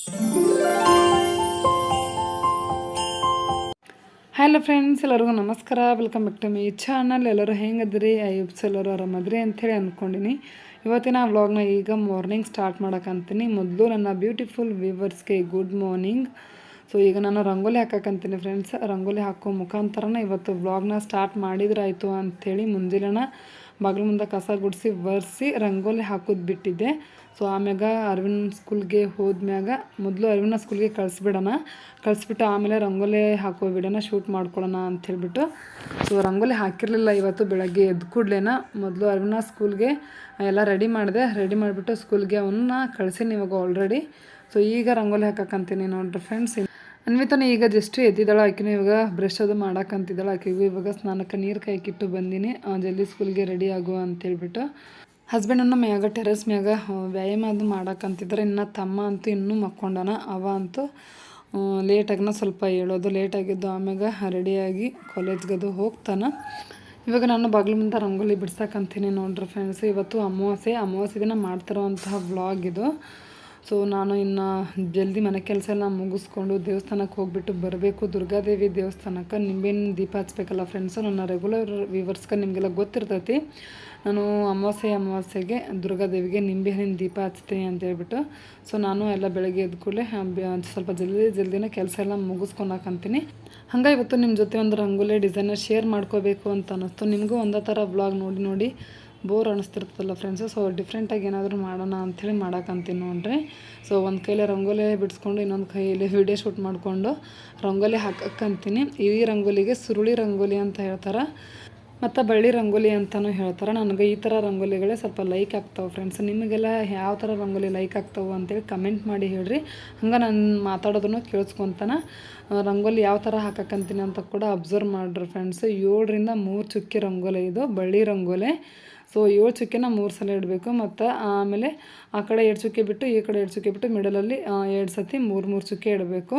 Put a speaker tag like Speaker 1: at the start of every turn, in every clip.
Speaker 1: Hello friends, ಎಲ್ಲರಿಗೂ ನಮಸ್ಕಾರ. Welcome back to my channel. ಎಲ್ಲರೂ ಹೆಂಗದ್ರಿ? ಐಬ್ಸ್ ಎಲ್ಲರೂ ಆರಾಮದ್ರಿ ಅಂಥೇಳಿ ಅಂದ್ಕೊಂಡಿನಿ. ಇವತ್ತಿನ ವ್ಲಾಗ್ನ ಈಗ ಮಾರ್ನಿಂಗ್ ಸ್ಟಾರ್ಟ್ ಮಾಡೋಕ್ಕಂತೀನಿ. ಮೊದಲು ನನ್ನ ಬ್ಯೂಟಿಫುಲ್ ವ್ಯೂವರ್ಸ್ಗೆ ಗುಡ್ ಮಾರ್ನಿಂಗ್. ಸೊ ಈಗ ನಾನು ರಂಗೋಲಿ ಹಾಕಕ್ಕಂತೀನಿ ಫ್ರೆಂಡ್ಸ್. ರಂಗೋಲಿ ಹಾಕೋ ಮುಖಾಂತರನೇ ಇವತ್ತು ವ್ಲಾಗ್ನ ಸ್ಟಾರ್ಟ್ ಮಾಡಿದ್ರಾಯಿತು ಅಂಥೇಳಿ ಮುಂಜಾನೆನ ಬಾಗಿಲು ಮುಂದೆ ಕಸ ಗುಡಿಸಿ ಒರೆಸಿ ರಂಗೋಲಿ ಹಾಕೋದು ಬಿಟ್ಟಿದ್ದೆ. ಸೊ ಆಮ್ಯಾಗ ಅರವಿಂದ್ ಸ್ಕೂಲ್ಗೆ ಹೋದ್ಮ್ಯಾಗ ಮೊದಲು ಅರವಿಂದ ಸ್ಕೂಲ್ಗೆ ಕಳಿಸ್ಬಿಟ್ಟು ಆಮೇಲೆ ರಂಗೋಲಿ ಹಾಕೋ ವಿಡಿಯೋನ ಶೂಟ್ ಮಾಡ್ಕೊಳ್ಳೋಣ ಅಂಥೇಳ್ಬಿಟ್ಟು ಸೊ ರಂಗೋಲಿ ಹಾಕಿರಲಿಲ್ಲ ಇವತ್ತು. ಬೆಳಗ್ಗೆ ಎದ್ದು ಕೂಡಲೇನ ಮೊದಲು ಅರವಿಂದ ಸ್ಕೂಲ್ಗೆ ಎಲ್ಲ ರೆಡಿ ಮಾಡಿಬಿಟ್ಟು ಸ್ಕೂಲ್ಗೆ ಅವನ್ನ ಕಳಿಸೀನಿ ಇವಾಗ ಆಲ್ರೆಡಿ. ಸೊ ಈಗ ರಂಗೋಲಿ ಹಾಕಕ್ಕಂತೀನಿ ನೋಡ್ರಿ ಫ್ರೆಂಡ್ಸ್. ಅನ್ವಿತಾನೆ ಈಗ ಜಸ್ಟ್ ಎದ್ದಿದ್ದಾಳೆ. ಆಕಿನೂ ಇವಾಗ ಬ್ರಷ್ ಅದು ಮಾಡೋಕ್ಕಂತಿದ್ದಾಳೆ. ಆಕೆಗೂ ಇವಾಗ ಸ್ನಾನಕ್ಕೆ ನೀರು ಕಾಯ್ಕಿಟ್ಟು ಬಂದೀನಿ, ಜಲ್ದಿ ಸ್ಕೂಲ್ಗೆ ರೆಡಿ ಆಗು ಅಂತೇಳ್ಬಿಟ್ಟು. ಹಸ್ಬೆಂಡನ್ನು ಮ್ಯಾಗ ಟೆರೆಸ್ ಮ್ಯಾಗ ವ್ಯಾಯಾಮ ಅದು ಮಾಡೋಕ್ಕಂತಿದ್ದಾರೆ. ಇನ್ನು ತಮ್ಮ ಅಂತೂ ಇನ್ನೂ ಮಕ್ಕೊಂಡಾನ. ಅವ ಅಂತೂ ಲೇಟಾಗಿನ ಸ್ವಲ್ಪ ಹೇಳೋದು ಲೇಟಾಗಿದ್ದು ಆಮ್ಯಾಗ ರೆಡಿಯಾಗಿ ಕಾಲೇಜ್ಗದು ಹೋಗ್ತಾನೆ. ಇವಾಗ ನಾನು ಬಾಗಿಲು ಮುಂದೆ ರಂಗೋಲಿ ಬಿಡ್ಸಕ್ಕಂತೀನಿ ನೋಡ್ರಿ ಫ್ರೆಂಡ್ಸ್. ಇವತ್ತು ಅಮಾವಾಸ್ಯೆ ದಿನ ಮಾಡ್ತಿರೋವಂತಹ ವ್ಲಾಗ್ ಇದು. ಸೊ ನಾನು ಇನ್ನು ಜಲ್ದಿ ಮನೆ ಕೆಲಸ ಎಲ್ಲ ಮುಗಿಸ್ಕೊಂಡು ದೇವಸ್ಥಾನಕ್ಕೆ ಹೋಗಿಬಿಟ್ಟು ಬರಬೇಕು. ದುರ್ಗಾದೇವಿ ದೇವಸ್ಥಾನಕ್ಕೆ ನಿಂಬೆಹಣ್ಣು ದೀಪ ಹಚ್ಬೇಕಲ್ಲ ಫ್ರೆಂಡ್ಸು. ನನ್ನ ರೆಗ್ಯುಲರ್ ವ್ಯೂವರ್ಸ್ಗೆ ನಿಮಗೆಲ್ಲ ಗೊತ್ತಿರ್ತೈತಿ. ನಾನು ಅಮಾವಾಸ್ಯೆಗೆ ದುರ್ಗಾದೇವಿಗೆ ನಿಂಬೆಹಣ್ಣಿನ ದೀಪ ಹಚ್ತೀನಿ ಅಂತೇಳ್ಬಿಟ್ಟು. ಸೊ ನಾನು ಎಲ್ಲ ಬೆಳಗ್ಗೆ ಎದ್ದ ಕೂಡಲೇ ಸ್ವಲ್ಪ ಜಲ್ದಿನೇ ಕೆಲಸ ಎಲ್ಲ ಮುಗಿಸ್ಕೊಳಕ್ಕಂತೀನಿ. ಹಂಗೆ ಇವತ್ತು ನಿಮ್ಮ ಜೊತೆ ಒಂದು ರಂಗೋಲಿ ಡಿಸೈನ ಶೇರ್ ಮಾಡ್ಕೋಬೇಕು ಅಂತ ಅನ್ನಿಸ್ತು. ನಿಮಗೂ ಒಂದೇ ಥರ ವ್ಲಾಗ್ ನೋಡಿ ಬೋರ್ ಅನ್ನಿಸ್ತಿರ್ತದಲ್ಲ ಫ್ರೆಂಡ್ಸು. ಸೊ ಡಿಫ್ರೆಂಟಾಗಿ ಏನಾದರೂ ಮಾಡೋಣ ಅಂಥೇಳಿ ಮಾಡೋಕ್ಕಂತೀನಿ ನೋಡ್ರಿ. ಸೊ ಒಂದು ಕೈಲೇ ರಂಗೋಲಿ ಬಿಡಿಸ್ಕೊಂಡು ಇನ್ನೊಂದು ಕೈಯಲ್ಲಿ ವಿಡಿಯೋ ಶೂಟ್ ಮಾಡಿಕೊಂಡು ರಂಗೋಲಿ ಹಾಕಕ್ಕಂತೀನಿ. ಈ ರಂಗೋಲಿಗೆ ಸುರುಳಿ ರಂಗೋಲಿ ಅಂತ ಹೇಳ್ತಾರೆ, ಮತ್ತು ಬಳ್ಳಿ ರಂಗೋಲಿ ಅಂತಲೂ ಹೇಳ್ತಾರೆ. ನನಗೆ ಈ ಥರ ರಂಗೋಲಿಗಳೇ ಸ್ವಲ್ಪ ಲೈಕ್ ಆಗ್ತಾವೆ ಫ್ರೆಂಡ್ಸ್. ನಿಮಗೆಲ್ಲ ಯಾವ ಥರ ರಂಗೋಲಿ ಲೈಕ್ ಆಗ್ತಾವೆ ಅಂತೇಳಿ ಕಮೆಂಟ್ ಮಾಡಿ ಹೇಳ್ರಿ. ಹಂಗೆ ನಾನು ಮಾತಾಡೋದನ್ನು ಕೇಳಿಸ್ಕೊತಾನೆ ರಂಗೋಲಿ ಯಾವ ಥರ ಹಾಕಕ್ಕಂತೀನಿ ಅಂತ ಕೂಡ ಅಬ್ಸರ್ವ್ ಮಾಡಿರಿ ಫ್ರೆಂಡ್ಸ್. 7ರಿಂದ 3 ಚುಕ್ಕಿ ರಂಗೋಲಿ ಇದು ಬಳ್ಳಿ ರಂಗೋಲಿ. ಸೊ 7 ಚುಕ್ಕಿನ 3 ಸಲ ಇಡಬೇಕು. ಮತ್ತು ಆಮೇಲೆ ಆ ಕಡೆ 2 ಚುಕ್ಕಿ ಬಿಟ್ಟು ಈ ಕಡೆ 2 ಚುಕ್ಕಿ ಬಿಟ್ಟು ಮಿಡಲಲ್ಲಿ 2 ಸತಿ 3 ಚುಕ್ಕಿ ಇಡಬೇಕು.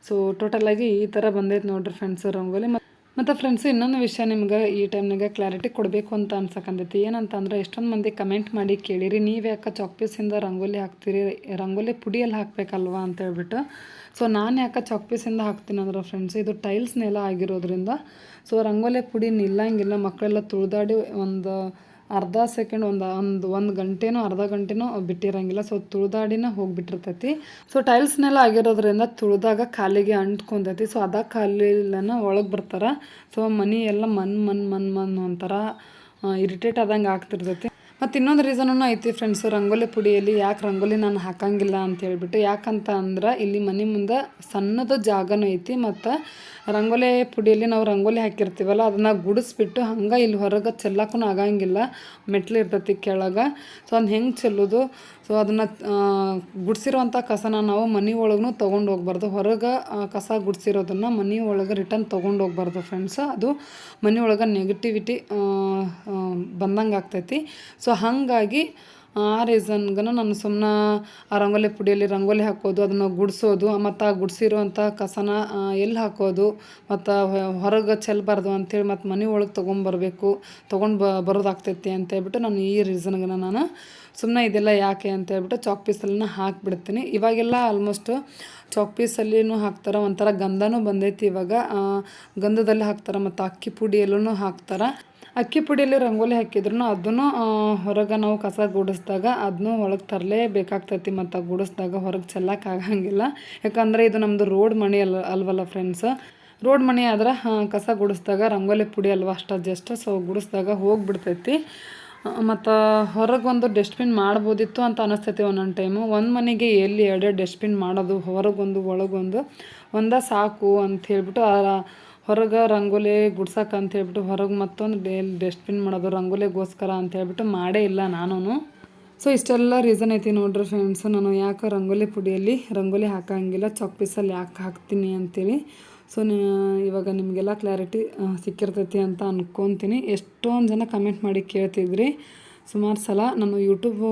Speaker 1: ಸೊ ಟೋಟಲಾಗಿ ಈ ಥರ ಬಂದೈತೆ ನೋಡ್ರಿ ಫ್ರೆಂಡ್ಸ್ ರಂಗೋಲಿ. ಮತ್ತು ಫ್ರೆಂಡ್ಸ್ ಇನ್ನೊಂದು ವಿಷಯ ನಿಮ್ಗೆ ಈ ಟೈಮ್ನಾಗ ಕ್ಲಾರಿಟಿ ಕೊಡಬೇಕು ಅಂತ ಅನ್ಸಕ್ಕಂತೈತಿ. ಏನಂತ ಅಂದ್ರೆ ಎಷ್ಟೊಂದು ಮಂದಿ ಕಮೆಂಟ್ ಮಾಡಿ ಕೇಳಿರಿ, ನೀವು ಯಾಕೆ ಚಾಕ್ ಪೀಸಿಂದ ರಂಗೋಲಿ ಹಾಕ್ತೀರಿ, ರಂಗೋಲಿ ಪುಡಿಯಲ್ಲಿ ಹಾಕಬೇಕಲ್ವಾ ಅಂತೇಳ್ಬಿಟ್ಟು. ಸೊ ನಾನು ಯಾಕೆ ಚಾಕ್ ಪೀಸಿಂದ ಹಾಕ್ತೀನಿ ಅಂದ್ರೆ ಫ್ರೆಂಡ್ಸ್, ಇದು ಟೈಲ್ಸ್ ನೆಲ ಆಗಿರೋದ್ರಿಂದ ಸೊ ರಂಗೋಲಿ ಪುಡಿ ನಿಲ್ಲಂಗಿಲ್ಲ. ಮಕ್ಕಳೆಲ್ಲ ತುಳಿದಾಡಿ ಒಂದು ಅರ್ಧ ಸೆಕೆಂಡ್ ಒಂದು ಗಂಟೆನೋ ಅರ್ಧ ಗಂಟೆನೋ ಬಿಟ್ಟಿರಂಗಿಲ್ಲ. ಸೊ ತುಳಿದಾಡಿನ ಹೋಗಿಬಿಟ್ಟಿರ್ತೈತಿ. ಸೊ ಟೈಲ್ಸ್ನೆಲ್ಲ ಆಗಿರೋದ್ರಿಂದ ತುಳಿದಾಗ ಕಾಲಿಗೆ ಅಂಟ್ಕೊಂತೈತಿ. ಸೊ ಅದ ಕಾಲಿನ ಒಳಗೆ ಬರ್ತಾರೆ. ಸೊ ಮನೆ ಎಲ್ಲ ಮನ್ ಒಂಥರ ಇರಿಟೇಟ್ ಆದಂಗೆ ಆಗ್ತಿರ್ತೈತಿ. ಮತ್ತು ಇನ್ನೊಂದು ರೀಸನೂ ಐತಿ ಫ್ರೆಂಡ್ಸು ರಂಗೋಲಿ ಪುಡಿಯಲ್ಲಿ ಯಾಕೆ ರಂಗೋಲಿ ನಾನು ಹಾಕಂಗಿಲ್ಲ ಅಂತ ಹೇಳ್ಬಿಟ್ಟು. ಯಾಕಂತ ಅಂದ್ರೆ ಇಲ್ಲಿ ಮನೆ ಮುಂದೆ ಸಣ್ಣದು ಜಾಗನೂ ಐತಿ. ಮತ್ತು ರಂಗೋಲಿ ಪುಡಿಯಲ್ಲಿ ನಾವು ರಂಗೋಲಿ ಹಾಕಿರ್ತೀವಲ್ಲ ಅದನ್ನು ಗುಡಿಸ್ಬಿಟ್ಟು ಹಂಗೆ ಇಲ್ಲಿ ಹೊರಗೆ ಚೆಲ್ಲಕ್ಕೂ ಆಗಂಗಿಲ್ಲ, ಮೆಟ್ಲು ಇರ್ತೈತಿ ಕೆಳಗೆ. ಸೊ ಅದನ್ನ ಹೆಂಗೆ ಚೆಲ್ಲೋದು? ಸೊ ಅದನ್ನು ಗುಡಿಸಿರೋವಂಥ ಕಸನ ನಾವು ಮನೆ ಒಳಗೂ ತೊಗೊಂಡು ಹೋಗ್ಬಾರ್ದು. ಹೊರಗೆ ಕಸ ಗುಡಿಸಿರೋದನ್ನು ಮನೆ ಒಳಗೆ ರಿಟರ್ನ್ ತೊಗೊಂಡು ಹೋಗ್ಬಾರ್ದು ಫ್ರೆಂಡ್ಸ್. ಅದು ಮನೆ ಒಳಗೆ ನೆಗೆಟಿವಿಟಿ ಬಂದಂಗೆ ಆಗ್ತೈತಿ. ಸೊ ಹಾಗಾಗಿ ಆ ರೀಸನ್ಗೆ ನಾನು ಸುಮ್ಮನೆ ಆ ರಂಗೋಲಿ ಪುಡಿಯಲ್ಲಿ ರಂಗೋಲಿ ಹಾಕೋದು, ಅದನ್ನು ಗುಡಿಸೋದು, ಮತ್ತು ಆ ಗುಡಿಸಿರುವಂಥ ಕಸನ ಎಲ್ಲಿ ಹಾಕೋದು, ಮತ್ತು ಹೊರಗೆ ಚೆಲ್ಲಬಾರ್ದು ಅಂಥೇಳಿ ಮತ್ತು ಮನೆ ಒಳಗೆ ತೊಗೊಂಡು ಬರೋದಾಗ್ತೈತಿ ಅಂತೇಳ್ಬಿಟ್ಟು ನಾನು ಈ ರೀಸನ್ಗೆ ನಾನು ಸುಮ್ಮನೆ ಇದೆಲ್ಲ ಯಾಕೆ ಅಂತೇಳ್ಬಿಟ್ಟು ಚಾಕ್ ಪೀಸಲ್ಲಿನ ಹಾಕಿಬಿಡ್ತೀನಿ. ಇವಾಗೆಲ್ಲ ಆಲ್ಮೋಸ್ಟು ಚಾಕ್ ಪೀಸಲ್ಲಿನೂ ಹಾಕ್ತಾರೆ. ಒಂಥರ ಗಂಧನೂ ಬಂದೈತಿ ಇವಾಗ, ಗಂಧದಲ್ಲಿ ಹಾಕ್ತಾರೆ. ಮತ್ತು ಅಕ್ಕಿ ಪುಡಿಯಲ್ಲೂ ಹಾಕ್ತಾರೆ. ಅಕ್ಕಿ ಪುಡಿಯಲ್ಲಿ ರಂಗೋಲಿ ಹಾಕಿದ್ರು ಅದನ್ನು ಹೊರಗೆ ನಾವು ಕಸ ಗುಡಿಸಿದಾಗ ಅದನ್ನು ಒಳಗೆ ತರಲೇಬೇಕಾಗ್ತೈತಿ. ಮತ್ತು ಗುಡಿಸಿದಾಗ ಹೊರಗೆ ಚೆಲ್ಲಕ್ಕಾಗಂಗಿಲ್ಲ. ಯಾಕಂದರೆ ಇದು ನಮ್ಮದು ರೋಡ್ ಮನೆ ಅಲ್ವಲ್ಲ ಫ್ರೆಂಡ್ಸ್. ರೋಡ್ ಮನೆ ಆದ್ರೆ ಕಸ ಗುಡಿಸಿದಾಗ ರಂಗೋಲಿ ಪುಡಿ ಅಲ್ವ ಅಷ್ಟು ಜಸ್ಟ್. ಸೊ ಗುಡಿಸಿದಾಗ ಹೋಗಿಬಿಡ್ತೈತಿ. ಮತ್ತು ಹೊರಗೊಂದು ಡಸ್ಟ್ಬಿನ್ ಮಾಡ್ಬೋದಿತ್ತು ಅಂತ ಅನ್ನಿಸ್ತೈತಿ ಒಂದೊಂದು ಟೈಮು. ಒಂದು ಮನೆಗೆ ಎಲ್ಲಿ 2 ಡಸ್ಟ್ಬಿನ್ ಮಾಡೋದು, ಹೊರಗೊಂದು ಒಳಗೊಂದು ಒಂದೇ ಸಾಕು ಅಂತ ಹೇಳ್ಬಿಟ್ಟು ಹೊರಗೆ ರಂಗೋಲಿ ಗುಡ್ಸಕ್ಕೆ ಅಂತ ಹೇಳ್ಬಿಟ್ಟು ಹೊರಗೆ ಮತ್ತೊಂದು ಡಸ್ಟ್ಬಿನ್ ಮಾಡೋದು ರಂಗೋಲಿಗೋಸ್ಕರ ಅಂತ ಹೇಳ್ಬಿಟ್ಟು ಮಾಡೇ ಇಲ್ಲ ನಾನು. ಸೊ ಇಷ್ಟೆಲ್ಲ ರೀಸನ್ ಐತಿ ನೋಡ್ರಿ ಫ್ರೆಂಡ್ಸು. ನಾನು ಯಾಕೆ ರಂಗೋಲಿ ಪುಡಿಯಲ್ಲಿ ರಂಗೋಲಿ ಹಾಕಂಗಿಲ್ಲ, ಚಾಕ್ ಪೀಸಲ್ಲಿ ಯಾಕೆ ಹಾಕ್ತೀನಿ ಅಂತೇಳಿ. ಸೊ ಇವಾಗ ನಿಮಗೆಲ್ಲ ಕ್ಲಾರಿಟಿ ಸಿಕ್ಕಿರ್ತೈತಿ ಅಂತ ಅನ್ಕೊತೀನಿ. ಎಷ್ಟೊಂದು ಜನ ಕಮೆಂಟ್ ಮಾಡಿ ಕೇಳ್ತಿದ್ರಿ ಸುಮಾರು ಸಲ. ನಾನು ಯೂಟ್ಯೂಬ್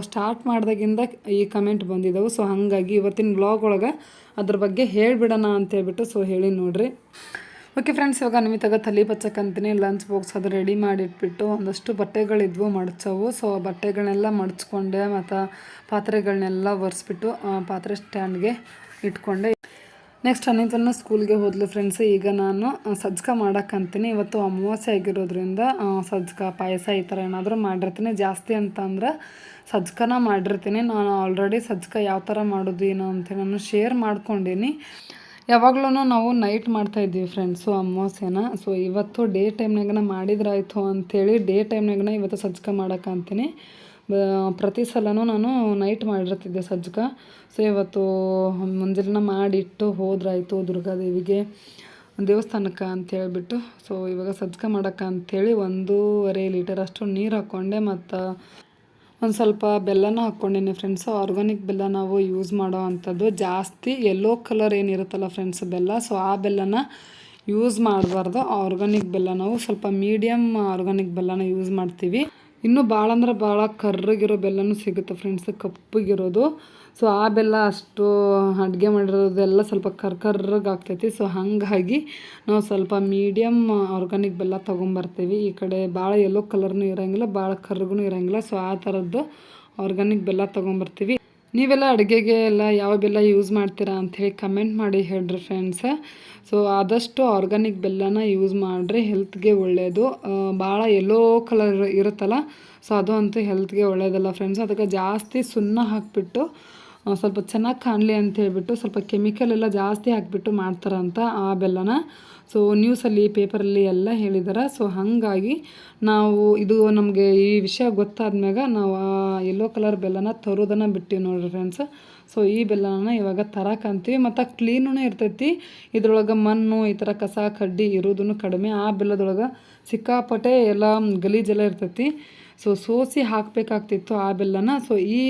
Speaker 1: ಸ್ಟಾರ್ಟ್ ಮಾಡಿದಾಗಿಂದ ಈ ಕಮೆಂಟ್ ಬಂದಿದ್ದವು. ಸೊ ಹಾಗಾಗಿ ಇವತ್ತಿನ ವ್ಲಾಗ್ ಒಳಗೆ ಅದ್ರ ಬಗ್ಗೆ ಹೇಳಿಬಿಡೋಣ ಅಂತೇಳ್ಬಿಟ್ಟು ಸೊ ಹೇಳಿ ನೋಡ್ರಿ. ಓಕೆ ಫ್ರೆಂಡ್ಸ್, ಇವಾಗ ನಿಮಿತ್ತಾಗ ತಲೆ ಬಚ್ಚಕ್ಕಂತೀನಿ ಲಂಚ್ ಬಾಕ್ಸ್ ಅದು ರೆಡಿ ಮಾಡಿಟ್ಬಿಟ್ಟು ಒಂದಷ್ಟು ಬಟ್ಟೆಗಳಿದ್ವು ಮಡ್ಚವು. ಸೊ ಬಟ್ಟೆಗಳನ್ನೆಲ್ಲ ಮಡ್ಚ್ಕೊಂಡೆ ಮತ್ತು ಪಾತ್ರೆಗಳನ್ನೆಲ್ಲ ಒರೆಸ್ಬಿಟ್ಟು ಪಾತ್ರೆ ಸ್ಟ್ಯಾಂಡ್ಗೆ ಇಟ್ಕೊಂಡೆ. ನೆಕ್ಸ್ಟ್ ಅನಿತನ್ನು ಸ್ಕೂಲ್ಗೆ ಹೋದ್ಲು ಫ್ರೆಂಡ್ಸ್. ಈಗ ನಾನು ಸಜ್ಕ ಮಾಡೋಕ್ಕಂತೀನಿ. ಇವತ್ತು ಅಮಾವಾಸ್ಯೆ ಆಗಿರೋದ್ರಿಂದ ಸಜ್ಕ ಪಾಯಸ ಈ ಥರ ಏನಾದರೂ ಮಾಡಿರ್ತೀನಿ. ಜಾಸ್ತಿ ಅಂತ ಅಂದ್ರೆ ಸಜ್ಕನ ಮಾಡಿರ್ತೀನಿ. ನಾನು ಆಲ್ರೆಡಿ ಸಜ್ಕ ಯಾವ ಥರ ಮಾಡೋದು ಏನೋ ಅಂತೇಳಿ ನಾನು ಶೇರ್ ಮಾಡ್ಕೊಂಡೀನಿ. ಯಾವಾಗ್ಲೂ ನಾವು ನೈಟ್ ಮಾಡ್ತಾಯಿದ್ದೀವಿ ಫ್ರೆಂಡ್ಸು ಅಮಾವಾಸ್ಯೆನ. ಸೊ ಇವತ್ತು ಡೇ ಟೈಮ್ನಾಗನ ಮಾಡಿದ್ರಾಯ್ತು ಅಂಥೇಳಿ ಡೇ ಟೈಮ್ನಾಗನ ಇವತ್ತು ಸಜ್ಕ ಮಾಡೋಕ್ಕಂತೀನಿ. ಪ್ರತಿ ಸಲನೂ ನಾನು ನೈಟ್ ಮಾಡಿರ್ತಿದ್ದೆ ಸಜ್ಕ. ಸೊ ಇವತ್ತು ಮುಂಜಾನೆ ಮಾಡಿಟ್ಟು ಹೋದ್ರಾಯ್ತು ದುರ್ಗಾದೇವಿಗೆ ದೇವಸ್ಥಾನಕ್ಕೆ ಅಂತೇಳ್ಬಿಟ್ಟು. ಸೊ ಇವಾಗ ಸಜ್ಕ ಮಾಡೋಕ್ಕೆ ಅಂಥೇಳಿ 1.5 ಲೀಟರಷ್ಟು ನೀರು ಹಾಕ್ಕೊಂಡೆ ಮತ್ತು ಒಂದು ಸ್ವಲ್ಪ ಬೆಲ್ಲನ ಹಾಕ್ಕೊಂಡಿನಿ ಫ್ರೆಂಡ್ಸು. ಆರ್ಗಾನಿಕ್ ಬೆಲ್ಲ ನಾವು ಯೂಸ್ ಮಾಡೋ ಅಂಥದ್ದು. ಜಾಸ್ತಿ ಯೆಲ್ಲೋ ಕಲರ್ ಏನಿರುತ್ತಲ್ಲ ಫ್ರೆಂಡ್ಸ್ ಬೆಲ್ಲ, ಸೊ ಆ ಬೆಲ್ಲನ ಯೂಸ್ ಮಾಡಬಾರ್ದು. ಆರ್ಗಾನಿಕ್ ಬೆಲ್ಲ ನಾವು ಸ್ವಲ್ಪ ಮೀಡಿಯಮ್ ಆರ್ಗಾನಿಕ್ ಬೆಲ್ಲನ ಯೂಸ್ ಮಾಡ್ತೀವಿ. ಇನ್ನೂ ಭಾಳ ಅಂದ್ರೆ ಭಾಳ ಕರ್ರಗಿರೋ ಬೆಲ್ಲನೂ ಸಿಗುತ್ತೆ ಫ್ರೆಂಡ್ಸ್, ಕಪ್ಪಗಿರೋದು. ಸೊ ಆ ಬೆಲ್ಲ ಅಷ್ಟು ಅಡುಗೆ ಮಾಡಿರೋದೆಲ್ಲ ಸ್ವಲ್ಪ ಕರ್ರಗೆ ಆಗ್ತೈತಿ. ಸೊ ಹಾಗಾಗಿ ನಾವು ಸ್ವಲ್ಪ ಮೀಡಿಯಮ್ ಆರ್ಗಾನಿಕ್ ಬೆಲ್ಲ ತೊಗೊಂಬರ್ತೀವಿ. ಈ ಕಡೆ ಭಾಳ ಯೆಲ್ಲೋ ಕಲರ್ನೂ ಇರೋಂಗಿಲ್ಲ, ಭಾಳ ಕರ್ರಗೂ ಇರೋಂಗಿಲ್ಲ. ಸೊ ಆ ಥರದ್ದು ಆರ್ಗಾನಿಕ್ ಬೆಲ್ಲ ತೊಗೊಂಬರ್ತೀವಿ. ನೀವೆಲ್ಲ ಅಡುಗೆಗೆ ಎಲ್ಲ ಯಾವ ಬೆಲ್ಲ ಯೂಸ್ ಮಾಡ್ತೀರಾ ಅಂಥೇಳಿ ಕಮೆಂಟ್ ಮಾಡಿ ಹೇಳ್ರಿ ಫ್ರೆಂಡ್ಸ್. ಸೊ ಆದಷ್ಟು ಆರ್ಗಾನಿಕ್ ಬೆಲ್ಲನ ಯೂಸ್ ಮಾಡಿರಿ, ಹೆಲ್ತ್ಗೆ ಒಳ್ಳೆಯದು. ಭಾಳ ಯೆಲ್ಲೋ ಕಲರ್ ಇರುತ್ತಲ್ಲ, ಸೊ ಅದು ಅಂತೂ ಹೆಲ್ತ್ಗೆ ಒಳ್ಳೆಯದಲ್ಲ ಫ್ರೆಂಡ್ಸ್. ಅದಕ್ಕೆ ಜಾಸ್ತಿ ಸುಣ್ಣ ಹಾಕಿಬಿಟ್ಟು ಸ್ವಲ್ಪ ಚೆನ್ನಾಗಿ ಕಾಣಲಿ ಅಂತ ಹೇಳ್ಬಿಟ್ಟು ಸ್ವಲ್ಪ ಕೆಮಿಕಲ್ ಎಲ್ಲ ಜಾಸ್ತಿ ಹಾಕಿಬಿಟ್ಟು ಮಾಡ್ತಾರಂತ ಆ ಬೆಲ್ಲನ. ಸೊ ನ್ಯೂಸಲ್ಲಿ ಪೇಪರಲ್ಲಿ ಎಲ್ಲ ಹೇಳಿದ್ದಾರೆ. ಸೊ ಹಾಗಾಗಿ ನಾವು ಇದು ನಮಗೆ ಈ ವಿಷಯ ಗೊತ್ತಾದ್ಮ್ಯಾಗ ನಾವು ಆ ಯೆಲ್ಲೋ ಕಲರ್ ಬೆಲ್ಲನ ತರೋದನ್ನು ಬಿಟ್ಟಿವಿ ನೋಡಿರಿ ಫ್ರೆಂಡ್ಸ್. ಸೊ ಈ ಬೆಲ್ಲನ ಇವಾಗ ತರಕಂತೀವಿ ಮತ್ತು ಕ್ಲೀನೂ ಇರ್ತೈತಿ. ಇದ್ರೊಳಗೆ ಮಣ್ಣು ಈ ಥರ ಕಸ ಕಡ್ಡಿ ಇರೋದನ್ನು ಕಡಿಮೆ. ಆ ಬೆಲ್ಲದೊಳಗೆ ಸಿಕ್ಕಾಪಟ್ಟೆ ಎಲ್ಲ ಗಲೀಜೆಲ್ಲ ಇರ್ತೈತಿ. ಸೊ ಸೋಸಿ ಹಾಕಬೇಕಾಗ್ತಿತ್ತು ಆ ಬೆಲ್ಲನ. ಸೊ ಈ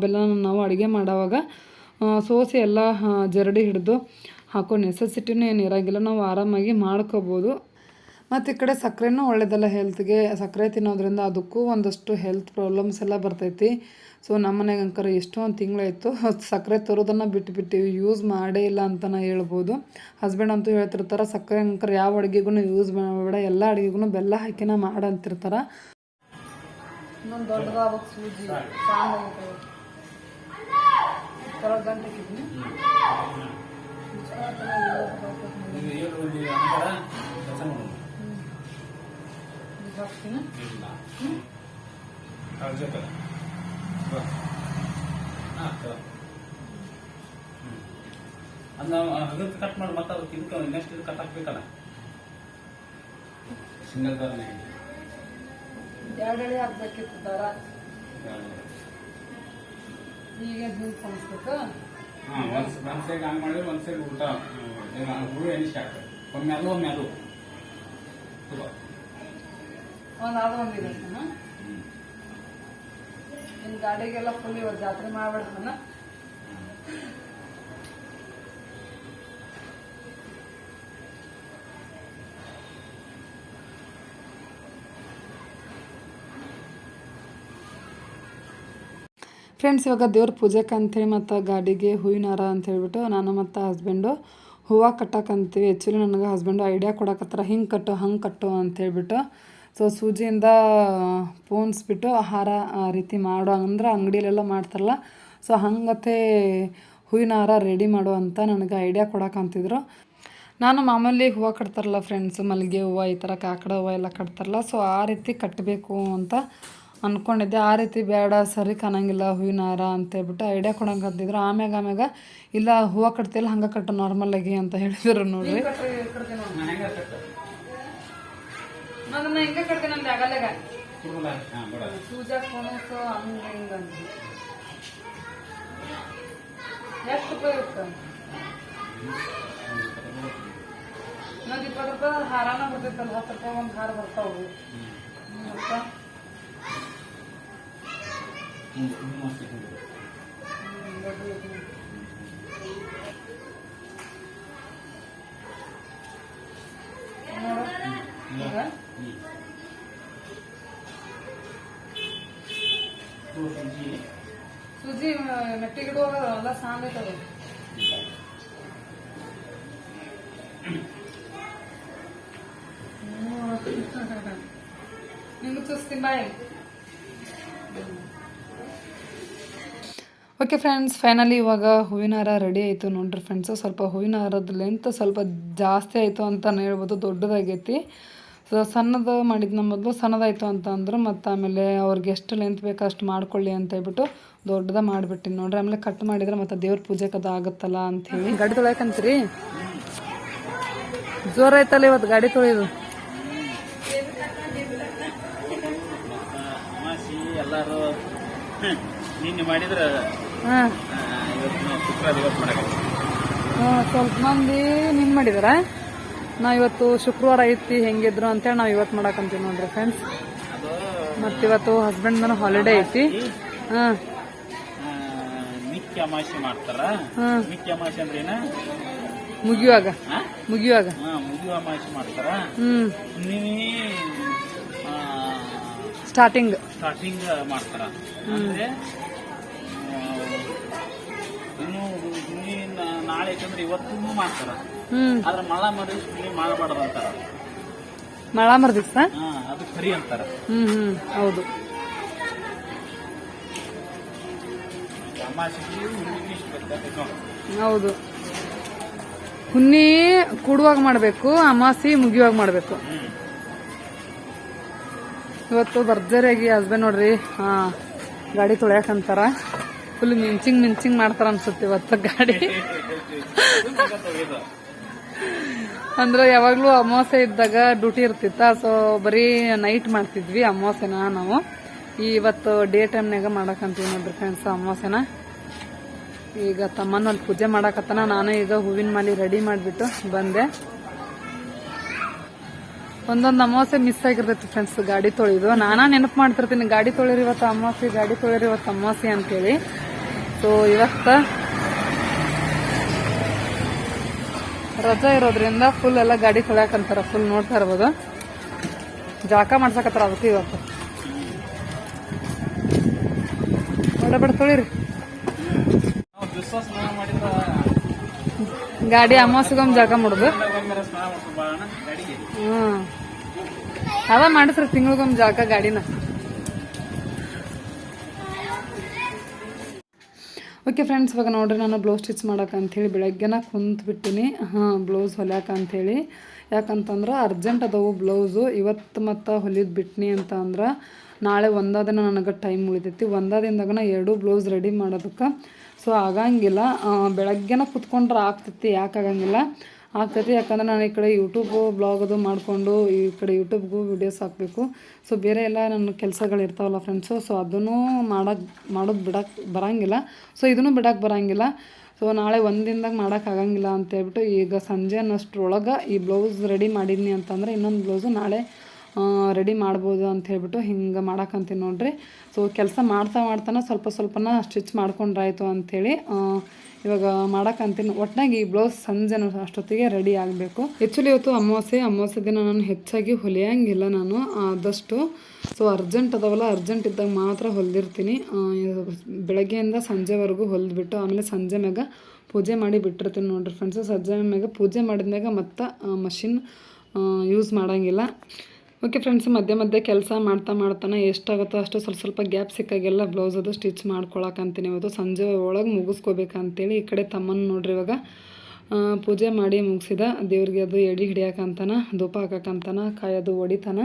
Speaker 1: ಬೆಲ್ಲನ ನಾವು ಅಡುಗೆ ಮಾಡೋವಾಗ ಸೋಸಿ ಎಲ್ಲ ಜರಡಿ ಹಿಡಿದು ಹಾಕೋ ನೆಸೆಸಿಟಿನೂ ಏನು ಇರೋಂಗಿಲ್ಲ, ನಾವು ಆರಾಮಾಗಿ ಮಾಡ್ಕೋಬೋದು. ಮತ್ತು ಈ ಕಡೆ ಸಕ್ಕರೆನೂ ಒಳ್ಳೆಯದಲ್ಲ ಹೆಲ್ತ್ಗೆ. ಸಕ್ಕರೆ ತಿನ್ನೋದ್ರಿಂದ ಅದಕ್ಕೂ ಒಂದಷ್ಟು ಹೆಲ್ತ್ ಪ್ರಾಬ್ಲಮ್ಸ್ ಎಲ್ಲ ಬರ್ತೈತಿ. ಸೊ ನಮ್ಮ ಮನೆಗೆ ಅಂಕರ ಎಷ್ಟೊಂದು ತಿಂಗಳಾಯಿತು ಸಕ್ಕರೆ ತರೋದನ್ನು ಬಿಟ್ಟುಬಿಟ್ಟಿವಿ, ಯೂಸ್ ಮಾಡೇ ಇಲ್ಲ ಅಂತಲೇ ಹೇಳ್ಬೋದು. ಹಸ್ಬೆಂಡ್ ಅಂತೂ ಹೇಳ್ತಿರ್ತಾರೆ ಸಕ್ಕರೆ ಅಂಕರ ಯಾವ ಅಡುಗೆಗೂ ಯೂಸ್ ಮಾಡಬೇಡ, ಎಲ್ಲ ಅಡುಗೆಗೂ ಬೆಲ್ಲ ಹಾಕಿನ ಮಾಡಂತಿರ್ತಾರೆ. ಇನ್ನೊಂದು ದೊಡ್ಡದಾಗಬೇಕು ಸೂಜಿ
Speaker 2: ಕಟ್ ಮಾಡಿ ಮತ್ತೆ ಅದಕ್ಕೆ ಇದಕ್ಕೆ ನೆಕ್ಸ್ಟ್ ಇದು ಕಟ್ ಹಾಕ್ಬೇಕಲ್ಲ ಸಿಂಗಲ್ ದಾರ
Speaker 1: ಎರಡೆಳೆ ಹಾಕ್ಬೇಕಿತ್ತು ದಾರ. ಈಗ ಹಿಂಗೆ ಕಾಣಿಸ್ಬೇಕು.
Speaker 2: ಒಂದು ಸೈಡ್ ಹಂಗೆ ಮಾಡಿದ್ರೆ ಒಂದು ಸೈಡ್ ಊಟ ಹುಳು ಎಣ್ಣೆ ಸ್ಟಾರ್ಟ್ ಒಮ್ಮೆ ಅದು ಒಮ್ಮೆ ಅದು
Speaker 1: ಒಂದು ಇದೆ ನಿಮ್ಮ ಗಾಡಿಗೆಲ್ಲ ಫುಲ್ ಇವತ್ತು ಜಾತ್ರೆ ಮಾಡ್ಬಿಡ್ತಾನ. ಫ್ರೆಂಡ್ಸ್, ಇವಾಗ ದೇವ್ರ ಪೂಜೆಗೆ ಅಂಥೇಳಿ ಮತ್ತು ಗಾಡಿಗೆ ಹೂವಿನ ಹಾರ ಅಂಥೇಳ್ಬಿಟ್ಟು ನಾನು ಮತ್ತು ಹಸ್ಬೆಂಡು ಹೂವು ಕಟ್ಟಕ್ಕಂತೀವಿ. ಆ್ಯಕ್ಚುಲಿ ನನಗೆ ಹಸ್ಬೆಂಡು ಐಡಿಯಾ ಕೊಡಕತ್ತಾರ, ಹಿಂಗೆ ಕಟ್ಟು ಹಂಗೆ ಕಟ್ಟು ಅಂಥೇಳ್ಬಿಟ್ಟು. ಸೊ ಸೂಜಿಯಿಂದ ಪೋಣಿಸ್ಬಿಟ್ಟು ಹಾರ ಆ ರೀತಿ ಮಾಡೋ ಅಂದ್ರೆ ಅಂಗಡಿಯಲ್ಲೆಲ್ಲ ಮಾಡ್ತಾರಲ್ಲ, ಸೊ ಹಂಗತ್ತೆ ಹೂವಿನ ಹಾರ ರೆಡಿ ಮಾಡೋ ಅಂತ ನನಗೆ ಐಡಿಯಾ ಕೊಡಕ್ಕಂತಿದ್ರು. ನಾನು ಮಾಮೂಲಿ ಹೂವು ಕಟ್ತಾರಲ್ಲ ಫ್ರೆಂಡ್ಸ್, ಮಲ್ಲಿಗೆ ಹೂವು ಈ ಥರ ಕಾಕಡ ಹೂವು ಎಲ್ಲ ಕಟ್ತಾರಲ್ಲ, ಸೊ ಆ ರೀತಿ ಕಟ್ಟಬೇಕು ಅಂತ ಅಂದ್ಕೊಂಡಿದ್ದೆ. ಆ ರೀತಿ ಬೇಡ, ಸರಿ ಕಾಣಂಗಿಲ್ಲ ಹೂವಿನ ಹಾರ ಅಂತೇಳ್ಬಿಟ್ಟು ಐಡಿಯಾ ಕೊಡಂಕಂತಿದ್ರು. ಆಮ್ಯಾಗ ಇಲ್ಲ ಹೂವು ಕಟ್ತಿಲ್ಲ ಹಂಗೆ ಕಟ್ಟು ನಾರ್ಮಲಾಗಿ ಅಂತ ಹೇಳಿದ್ರು ನೋಡ್ರಿ. ಅದನ್ನ ಹಿಂಗೆ ಕಟ್ತೀನಿ ಅಲ್ಲಿ ಆಗಲ್ಲಾಗ ಸೂಜಾ ಕೊನಸು ಹಂಗೆ ಹಿಂಗೆ ಅಂತ ಎಷ್ಟು ರೂಪಾಯಿ ಇರುತ್ತೆ? ಇನ್ನೊಂದು 20 ರೂಪಾಯಿ ಹಾರಾನ ಬರ್ತೈತಲ್ಲ, 10 ರೂಪಾಯಿ ಒಂದು ಹಾರ ಬರ್ತಾವು. ಸೂಜಿ ಮೆಟ್ಟಿಗಿಡುವಾಗ ಎಲ್ಲ ಸಾಂಗ್ ಐತದ. ನಿಮ್ಗೆ ಚೂಸ್ತೀನಿ ಬಾಯ್. ಓಕೆ ಫ್ರೆಂಡ್ಸ್, ಫೈನಲಿ ಇವಾಗ ಹೂವಿನ ಹಾರ ರೆಡಿ ಆಯಿತು ನೋಡ್ರಿ ಫ್ರೆಂಡ್ಸು. ಸ್ವಲ್ಪ ಹೂವಿನ ಹಾರದ ಲೆಂತ್ ಸ್ವಲ್ಪ ಜಾಸ್ತಿ ಆಯಿತು ಅಂತ ಹೇಳ್ಬೋದು, ದೊಡ್ಡದಾಗೈತಿ. ಸೊ ಸಣ್ಣದು ಮಾಡಿದ್ನ ಮೊದಲು ಸಣ್ಣದಾಯಿತು ಅಂತ ಅಂದರು. ಮತ್ತು ಆಮೇಲೆ ಅವ್ರಿಗೆ ಎಷ್ಟು ಲೆಂತ್ ಬೇಕೋ ಅಷ್ಟು ಮಾಡ್ಕೊಳ್ಳಿ ಅಂತ ಹೇಳ್ಬಿಟ್ಟು ದೊಡ್ಡದ ಮಾಡಿಬಿಟ್ಟಿನಿ ನೋಡ್ರಿ. ಆಮೇಲೆ ಕಟ್ ಮಾಡಿದ್ರೆ ಮತ್ತು ದೇವ್ರ ಪೂಜೆಗೆ ಅದು ಆಗುತ್ತಲ್ಲ ಅಂಥೇಳಿ. ಗಾಡಿ ತೊಳ್ಯಾಕಂತೀರಿ? ಜೋರಾಯ್ತಲ್ಲ ಇವತ್ತು ಗಾಡಿ ತೊಳೆಯೋದು.
Speaker 2: ಎಲ್ಲರೂ ನಿನ್ನೆ ಮಾಡಿದ್ರೆ
Speaker 1: ಹಾಂ, ಸ್ವಲ್ಪ ಮಂದಿ ನಿನ್ ಮಾಡಿದಾರ. ನಾವು ಇವತ್ತು ಶುಕ್ರವಾರ ಐತಿ ಹೆಂಗಿದ್ರು ಅಂತೇಳಿ ನಾವು ಇವತ್ತು ಮಾಡಕಂತೀವಿ ನೋಡ್ರಿ ಫ್ರೆಂಡ್ಸ್. ಮತ್ತಿವತ್ತು ಹಸ್ಬೆಂಡ್ ಮನ ಹಾಲಿಡೇ ಐತಿ. ಹಾಂ,
Speaker 2: ನಿತ್ಯ ಅಮಾಸೆ ಮಾಡ್ತಾರ. ನಿತ್ಯ ಅಮಾಸೆ ಅಂದ್ರೆ ಏನ?
Speaker 1: ಮುಗಿಯುವಾಗ
Speaker 2: ಮುಗಿಯುವ ಅಮಾಸೆ ಮಾಡ್ತಾರ.
Speaker 1: ಸ್ಟಾರ್ಟಿಂಗ್
Speaker 2: ಮಾಡ್ತಾರ. ಅಂದ್ರೆ ಇನ್ನು ನಾಳೆ ಯಾಕಂದ್ರೆ ಇವತ್ತು ಮಾಡ್ತಾರ. ಆದ್ರೆ ಮಳ ಮರಿ ಮಾಡಬಾರ್ದು ಅಂತಾರ.
Speaker 1: ಮಳ ಮರ್ದಿವ್ಸ
Speaker 2: ಅದು ಖರಿ ಅಂತಾರ.
Speaker 1: ಹೌದು. ಹೌದು, ಹುಣ್ಣಿ ಕೂಡುವಾಗ ಮಾಡಬೇಕು, ಅಮಾಸಿ ಮುಗಿಯುವಾಗ ಮಾಡಬೇಕು. ಇವತ್ತು ಭರ್ಜರಿಯಾಗಿ ಹಸ್ಬೆಂಡ್ ನೋಡ್ರಿ ಗಾಡಿ ತೊಳ್ಯಾಕಂತಾರ. ಫುಲ್ ಮಿಂಚಿಂಗ್ ಮಾಡ್ತಾರ ಅನ್ಸುತ್ತೆ ಇವತ್ತು ಗಾಡಿ. ಅಂದ್ರೆ ಯಾವಾಗ್ಲೂ ಅಮಾವಾಸ್ಯೆ ಇದ್ದಾಗ ಡ್ಯೂಟಿ ಇರ್ತಿತ್ತ. ಸೊ ಬರೀ ನೈಟ್ ಮಾಡ್ತಿದ್ವಿ ಅಮಾವಾಸ್ಯೆನ ನಾವು. ಇವತ್ತು ಡೇ ಟೈಮ್ನಾಗ ಮಾಡಕಂತೀವಿ ನೋಡ್ರಿ ಫ್ರೆಂಡ್ಸ್ ಅಮಾವಾಸ್ಯೆನ. ಈಗ ತಮ್ಮನ ಅಲ್ಲಿ ಪೂಜೆ ಮಾಡಕತ್ತಾನ. ನಾನು ಈಗ ಹೂವಿನ ಮಾಲಿ ರೆಡಿ ಮಾಡಿಬಿಟ್ಟು ಬಂದೆ. ಒಂದೊಂದು ಅಮಾವಾಸ್ಯೆ ಮಿಸ್ ಆಗಿರ್ತೈತಿ ಫ್ರೆಂಡ್ಸ್ ಗಾಡಿ ತೊಳೆದು. ನಾನಾ ನೆನಪು ಮಾಡ್ತಿರ್ತೀನಿ, ಗಾಡಿ ತೊಳಿರಿ ಇವತ್ತು ಅಮಾವಾಸ್ಯೆ, ಗಾಡಿ ತೊಳಿರಿ ಇವತ್ತು ಅಮಾವಾಸ್ಯೆ ಅಂತೇಳಿ. ಸೊ ಇವತ್ತು ರಜಾ ಇರೋದ್ರಿಂದ ಫುಲ್ ಎಲ್ಲ ಗಾಡಿ ತೊಳ್ಯಾಕಂತಾರ. ಫುಲ್ ನೋಡ್ತಾ ಇರ್ಬೋದು, ಜಾಕ ಮಾಡ್ಸಕತ್ತಾರ ಅದಕ್ಕೆ ಇವತ್ತು. ಬಡ ತೊಳಿರಿ ಗಾಡಿ. ಅಮಾವಾಸ್ಯೆಗೊಮ್ಮೆ ಜಾಕ ಮಾಡುದು. ಅದ ಮಾಡಿಸ್ರಿ ತಿಂಗಳಿಗೊಮ್ಮೆ ಜಾಕ ಗಾಡಿನ. ಓಕೆ ಫ್ರೆಂಡ್ಸ್, ಇವಾಗ ನೋಡ್ರಿ ನಾನು ಬ್ಲೌಸ್ ಸ್ಟಿಚ್ ಮಾಡಕ್ಕೆ ಅಂಥೇಳಿ ಬೆಳಗ್ಗೆನ ಕುಂತ್ಬಿಟ್ಟಿನಿ. ಬ್ಲೌಸ್ ಹೊಲ್ಯಾಕ ಅಂಥೇಳಿ. ಯಾಕಂತಂದ್ರೆ ಅರ್ಜೆಂಟ್ ಅದಾವು ಬ್ಲೌಸು. ಇವತ್ತು ಮತ್ತು ಹೊಲಿದ್ ಬಿಟ್ನಿ ಅಂತ ಅಂದ್ರೆ ನಾಳೆ ಒಂದೇ ದಿನ ನನಗೆ ಟೈಮ್ ಉಳಿತೈತಿ. ಒಂದೇ ದಿನದಾಗ 2 ಬ್ಲೌಸ್ ರೆಡಿ ಮಾಡೋದಕ್ಕೆ. ಸೊ ಆಗಂಗಿಲ್ಲ, ಬೆಳಗ್ಗೆನ ಕುತ್ಕೊಂಡ್ರೆ ಆಗ್ತೈತಿ. ಯಾಕೆ ಆಗಂಗಿಲ್ಲ? ಆಗ್ತೈತಿ. ಯಾಕಂದ್ರೆ ನಾನು ಈ ಕಡೆ ಯೂಟ್ಯೂಬ್ ಬ್ಲಾಗ್ ಅದು ಮಾಡಿಕೊಂಡು ಈ ಕಡೆ ಯೂಟ್ಯೂಬ್ಗೂ ವಿಡಿಯೋಸ್ ಹಾಕಬೇಕು. ಸೊ ಬೇರೆ ಎಲ್ಲ ನನ್ನ ಕೆಲಸಗಳು ಇರ್ತಾವಲ್ಲ ಫ್ರೆಂಡ್ಸು. ಸೊ ಅದನ್ನು ಮಾಡೋದು ಬಿಡಕ್ಕೆ ಬರೋಂಗಿಲ್ಲ. ಸೊ ಇದನ್ನು ಬಿಡಕ್ಕೆ ಬರೋಂಗಿಲ್ಲ. ಸೊ ನಾಳೆ ಒಂದಿನದಾಗ ಮಾಡೋಕ್ಕಾಗಂಗಿಲ್ಲ ಅಂತೇಳ್ಬಿಟ್ಟು ಈಗ ಸಂಜೆ ಅನ್ನೋಷ್ಟ್ರೊಳಗೆ ಈ ಬ್ಲೌಸ್ ರೆಡಿ ಮಾಡಿದ್ನಿ ಅಂತಂದರೆ ಇನ್ನೊಂದು ಬ್ಲೌಸು ನಾಳೆ ರೆಡಿ ಮಾಡ್ಬೋದು ಅಂತ ಹೇಳ್ಬಿಟ್ಟು ಹಿಂಗೆ ಮಾಡಕ್ಕಂತೀನಿ ನೋಡ್ರಿ. ಸೊ ಕೆಲಸ ಮಾಡ್ತಾನೆ ಸ್ವಲ್ಪನ ಸ್ಟಿಚ್ ಮಾಡ್ಕೊಂಡ್ರಾಯ್ತು ಅಂಥೇಳಿ ಇವಾಗ ಮಾಡಕ್ಕಂತೀನಿ. ಒಟ್ನಾಗಿ ಈ ಬ್ಲೌಸ್ ಸಂಜೆ ಅಷ್ಟೊತ್ತಿಗೆ ರೆಡಿ ಆಗಬೇಕು. ಆ್ಯಕ್ಚುಲಿ ಇವತ್ತು ಅಮಾವಾಸ್ಯೆ ದಿನ ನಾನು ಹೆಚ್ಚಾಗಿ ಹೊಲಿಯಂಗಿಲ್ಲ ನಾನು ಆದಷ್ಟು. ಸೊ ಅರ್ಜೆಂಟ್ ಅದಾವಲ್ಲ, ಅರ್ಜೆಂಟ್ ಇದ್ದಾಗ ಮಾತ್ರ ಹೊಲಿದಿರ್ತೀನಿ. ಬೆಳಗ್ಗೆಯಿಂದ ಸಂಜೆವರೆಗೂ ಹೊಲಿದ್ಬಿಟ್ಟು ಆಮೇಲೆ ಸಂಜೆ ಮ್ಯಾಗ ಪೂಜೆ ಮಾಡಿ ಬಿಟ್ಟಿರ್ತೀನಿ ನೋಡ್ರಿ ಫ್ರೆಂಡ್ಸು. ಸಂಜೆ ಮ್ಯಾಗ ಪೂಜೆ ಮಾಡಿದ್ಮ್ಯಾಗ ಮತ್ತು ಮಷಿನ್ ಯೂಸ್ ಮಾಡೋಂಗಿಲ್ಲ. ಓಕೆ ಫ್ರೆಂಡ್ಸ್, ಮಧ್ಯೆ ಕೆಲಸ ಮಾಡ್ತಾನೆ ಎಷ್ಟಾಗುತ್ತೋ ಅಷ್ಟು ಸ್ವಲ್ಪ ಗ್ಯಾಪ್ ಸಿಕ್ಕಾಗೆಲ್ಲ ಬ್ಲೌಸ್ ಅದು ಸ್ಟಿಚ್ ಮಾಡ್ಕೊಳಕ್ಕಂತೀನಿ. ಇವತ್ತು ಸಂಜೆ ಒಳಗೆ ಮುಗಿಸ್ಕೋಬೇಕಂತೇಳಿ ಈ ಕಡೆ ತಮ್ಮನ ನೋಡ್ರಿ ಇವಾಗ ಪೂಜೆ ಮಾಡಿ ಮುಗಿಸಿದ. ದೇವ್ರಿಗೆ ಅದು ಎಡೆ ಹಿಡಿಯಾಕಂತಾನ, ಧೂಪ ಹಾಕಕ್ಕಂತಾನ, ಕಾಯೋದು ಹೊಡಿತಾನ.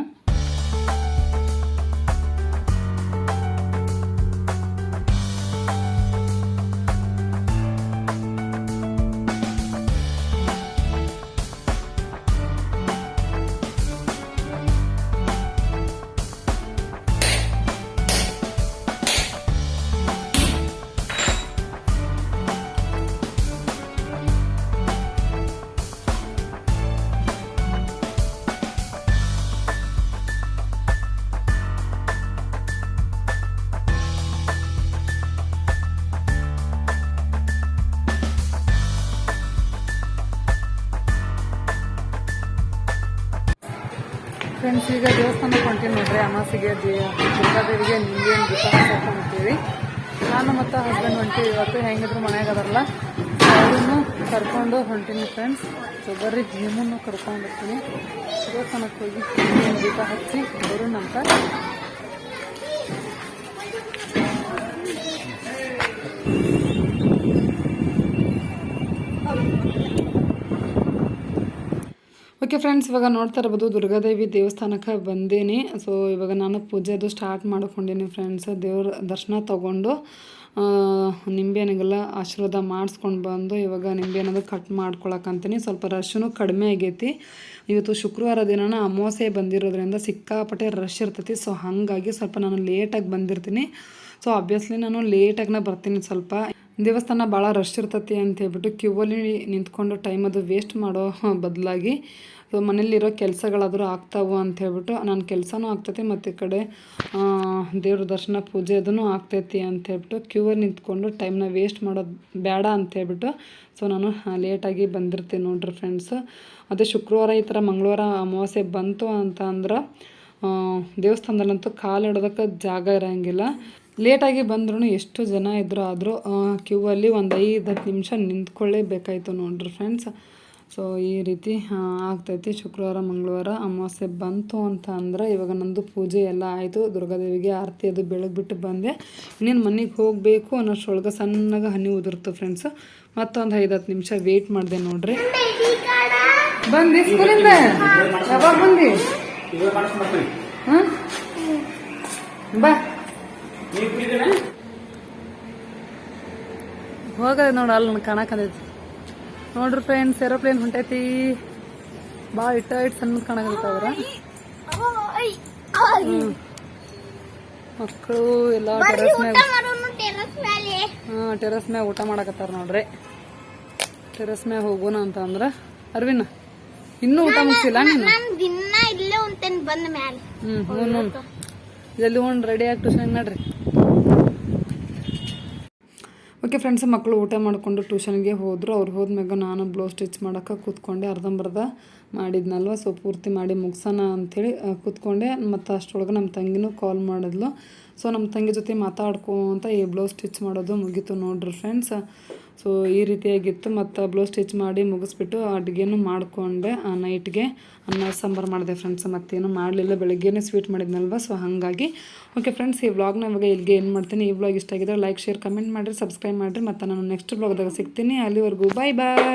Speaker 1: ಫ್ರೆಂಡ್ಸ್, ಈಗ ದೇವಸ್ಥಾನಕ್ಕೆ ಹೊಂಟೀನಿ ನೋಡ್ರಿ. ಅಮಾಸಿಗೆ ದುರ್ಗಾದೇವಿಗೆ ನಿಂಗೇನು ದೀಪ ಹಚ್ಚಂತೀವಿ. ನಾನು ಮತ್ತು ಹಸ್ಬೆಂಡ್ ಹೊಂಟೀವಿ. ಇವತ್ತು ಹೆಂಗಿದ್ರು ಮನೆಯಾಗ ಅದರಲ್ಲ, ಅದನ್ನು ಕರ್ಕೊಂಡು ಹೊಂಟೀನಿ ಫ್ರೆಂಡ್ಸ್. ಸೊ ಬರ್ರಿ ನಿಮ್ಮನ್ನು ಕರ್ಕೊಂಡು ಹೋಗ್ತೀನಿ. ದೇವಸ್ಥಾನಕ್ಕೆ ಹೋಗಿ ದೀಪ ಹಚ್ಚಿ ಬರೋಣಂತ. ಓಕೆ ಫ್ರೆಂಡ್ಸ್, ಇವಾಗ ನೋಡ್ತಾ ಇರ್ಬೋದು ದುರ್ಗಾದೇವಿ ದೇವಸ್ಥಾನಕ್ಕೆ ಬಂದೀನಿ. ಸೊ ಇವಾಗ ನಾನು ಪೂಜೆ ಅದು ಸ್ಟಾರ್ಟ್ ಮಾಡ್ಕೊಂಡೀನಿ ಫ್ರೆಂಡ್ಸ್. ದೇವ್ರ ದರ್ಶನ ತೊಗೊಂಡು ನಿಂಬೆಹಣ್ಣಿಗೆಲ್ಲ ಆಶೀರ್ವಾದ ಮಾಡಿಸ್ಕೊಂಡು ಬಂದು ಇವಾಗ ನಿಂಬೆಹಣ್ಣದು ಕಟ್ ಮಾಡ್ಕೊಳಕ್ಕಂತೀನಿ. ಸ್ವಲ್ಪ ರಶ್ನು ಕಡಿಮೆ ಆಗೈತಿ. ಇವತ್ತು ಶುಕ್ರವಾರ ದಿನನ ಅಮಾವಾಸ್ಯೆ ಬಂದಿರೋದ್ರಿಂದ ಸಿಕ್ಕಾಪಟ್ಟೆ ರಶ್ ಇರ್ತೈತಿ. ಸೊ ಹಾಗಾಗಿ ಸ್ವಲ್ಪ ನಾನು ಲೇಟಾಗಿ ಬಂದಿರ್ತೀನಿ. ಸೊ ಆಬ್ವಿಯಸ್ಲಿ ನಾನು ಲೇಟಾಗಿನ ಬರ್ತೀನಿ. ಸ್ವಲ್ಪ ದೇವಸ್ಥಾನ ಭಾಳ ರಶ್ ಇರ್ತೈತಿ ಅಂತ ಹೇಳ್ಬಿಟ್ಟು ಕ್ಯೂವಲ್ಲಿ ನಿಂತ್ಕೊಂಡು ಟೈಮ್ ಅದು ವೇಸ್ಟ್ ಮಾಡೋ ಬದಲಾಗಿ ಸೊ ಮನೇಲಿರೋ ಕೆಲಸಗಳಾದರೂ ಆಗ್ತಾವು ಅಂತ ಹೇಳ್ಬಿಟ್ಟು ನನ್ನ ಕೆಲಸನೂ ಆಗ್ತೈತಿ ಮತ್ತು ಈ ಕಡೆ ದೇವ್ರ ದರ್ಶನ ಪೂಜೆ ಅದನ್ನು ಆಗ್ತೈತಿ ಅಂತ ಹೇಳ್ಬಿಟ್ಟು ಕ್ಯೂವಲ್ಲಿ ನಿಂತ್ಕೊಂಡು ಟೈಮ್ನ ವೇಸ್ಟ್ ಮಾಡೋದು ಬೇಡ ಅಂತ ಹೇಳ್ಬಿಟ್ಟು ಸೊ ನಾನು ಲೇಟಾಗಿ ಬಂದಿರ್ತೀನಿ ನೋಡ್ರಿ ಫ್ರೆಂಡ್ಸ್. ಅದೇ ಶುಕ್ರವಾರ ಈ ಥರ ಮಂಗಳವಾರ ಅಮಾವಾಸ್ಯೆ ಬಂತು ಅಂತ ಅಂದ್ರೆ ದೇವಸ್ಥಾನದಲ್ಲಂತೂ ಕಾಲಿಡೋದಕ್ಕೆ ಜಾಗ ಇರೋಂಗಿಲ್ಲ. ಲೇಟಾಗಿ ಬಂದ್ರೂ ಎಷ್ಟು ಜನ ಇದ್ರು ಆದರೂ ಕ್ಯೂವಲ್ಲಿ ಒಂದು 5-10 ನಿಮಿಷ ನಿಂತ್ಕೊಳ್ಳೇಬೇಕಾಯ್ತು ನೋಡ್ರಿ ಫ್ರೆಂಡ್ಸ್. ಸೊ ಈ ರೀತಿ ಆಗ್ತೈತಿ. ಶುಕ್ರವಾರ ಮಂಗಳವಾರ ಅಮಾವಾಸ್ಯೆ ಬಂತು ಅಂತ ಅಂದ್ರೆ ಇವಾಗ ನಂದು ಪೂಜೆ ಎಲ್ಲ ಆಯಿತು. ದುರ್ಗಾದೇವಿಗೆ ಆರತಿ ಅದು ಬೆಳಗ್ಬಿಟ್ಟು ಬಂದೆ. ಇನ್ನೇನು ಮನೆಗೆ ಹೋಗಬೇಕು ಅನ್ನೋಷ್ಟೊಳಗೆ ಸಣ್ಣಗೆ ಹನಿ ಉದುರ್ತು ಫ್ರೆಂಡ್ಸ್. ಮತ್ತೊಂದು 5-10 ನಿಮಿಷ ವೇಟ್ ಮಾಡಿದೆ ನೋಡ್ರಿ. ಬಂದು ಸ್ಕೂಲಿಂದ ಯಾವಾಗ ಬಂದು ಹಾಂ ಬಾ ಹೋಗದೆ ನೋಡು ಅಲ್ಲಿ ನನಗೆ ಕಾಣಕಂದೈತಿ ನೋಡ್ರಿ ಫ್ರೆಂಡ್ಸ್. ಏರೋಪ್ಲೇನ್ ಹೊಂಟೈತಿ. ಭಾಳ ಇಟ್ಟು ಸಣ್ಣ ಕಾಣಕತ್ತವ್ರ ಮಕ್ಕಳು ಎಲ್ಲ ಟೆರಸ್ ಮ್ಯಾಗ ಟೆರಸ್ ಮ್ಯಾಗ ಊಟ ಮಾಡಕತ್ತಾರ ನೋಡ್ರಿ. ಟೆರಸ್ ಮ್ಯಾಗ ಹೋಗೋಣ ಅಂತ ಅಂದ್ರೆ ಅರ್ವಿನ ಇನ್ನೂ ಊಟ ಮುಗಿಸಿಲ್ಲ ನೀನು. ಜಲ್ದಿ ಒಂದು ರೆಡಿ ಆಗಿ ಟ್ಯೂಷನ್ ಮಾಡ್ರಿ. ಓಕೆ ಫ್ರೆಂಡ್ಸ್, ಮಕ್ಕಳು ಊಟ ಮಾಡಿಕೊಂಡು ಟ್ಯೂಷನ್ಗೆ ಹೋದರು. ಅವ್ರು ಹೋದ್ಮ್ಯಾಗ ನಾನು ಬ್ಲೌಸ್ ಸ್ಟಿಚ್ ಮಾಡೋಕೆ ಕೂತ್ಕೊಂಡೆ. ಅರ್ಧಂಬರ್ಧ ಮಾಡಿದ್ನಲ್ವ, ಸೊ ಪೂರ್ತಿ ಮಾಡಿ ಮುಗ್ಸೋಣ ಅಂಥೇಳಿ ಕೂತ್ಕೊಂಡೆ. ಮತ್ತು ಅಷ್ಟರೊಳಗೆ ನಮ್ಮ ತಂಗಿನೂ ಕಾಲ್ ಮಾಡಿದ್ಲು. ಸೊ ನಮ್ಮ ತಂಗಿ ಜೊತೆ ಮಾತಾಡ್ಕೊಂತ ಈ ಬ್ಲೌಸ್ ಸ್ಟಿಚ್ ಮಾಡೋದು ಮುಗೀತು ನೋಡ್ರಿ ಫ್ರೆಂಡ್ಸ್. ಸೊ ಈ ರೀತಿಯಾಗಿತ್ತು. ಮತ್ತು ಬ್ಲೌಸ್ ಸ್ಟಿಚ್ ಮಾಡಿ ಮುಗಿಸ್ಬಿಟ್ಟು ಅಡುಗೆನೂ ಮಾಡಿಕೊಂಡೆ. ನೈಟ್ಗೆ ಅನ್ನ ಸಾಂಬಾರು ಮಾಡಿದೆ ಫ್ರೆಂಡ್ಸ್. ಮತ್ತೇನು ಮಾಡಲಿಲ್ಲ, ಬೆಳಗ್ಗೆನೇ ಸ್ವೀಟ್ ಮಾಡಿದ್ನಲ್ವ. ಸೊ ಹಾಗಾಗಿ ಓಕೆ ಫ್ರೆಂಡ್ಸ್, ಈ ವ್ಲಾಗ್ನ ಇವಾಗ ಇಲ್ಲಿಗೆ ಏನು ಮಾಡ್ತೀನಿ. ಈ ವ್ಲಾಗ್ ಇಷ್ಟ ಆಗಿದ್ರೆ ಲೈಕ್, ಶೇರ್, ಕಮೆಂಟ್ ಮಾಡಿರಿ, ಸಬ್ಸ್ಕ್ರೈಬ್ ಮಾಡಿರಿ. ಮತ್ತು ನಾನು ನೆಕ್ಸ್ಟ್ ವ್ಲಾಗ್ದಾಗ ಸಿಗ್ತೀನಿ. ಅಲ್ಲಿವರೆಗೂ ಬಾಯ್ ಬಾಯ್.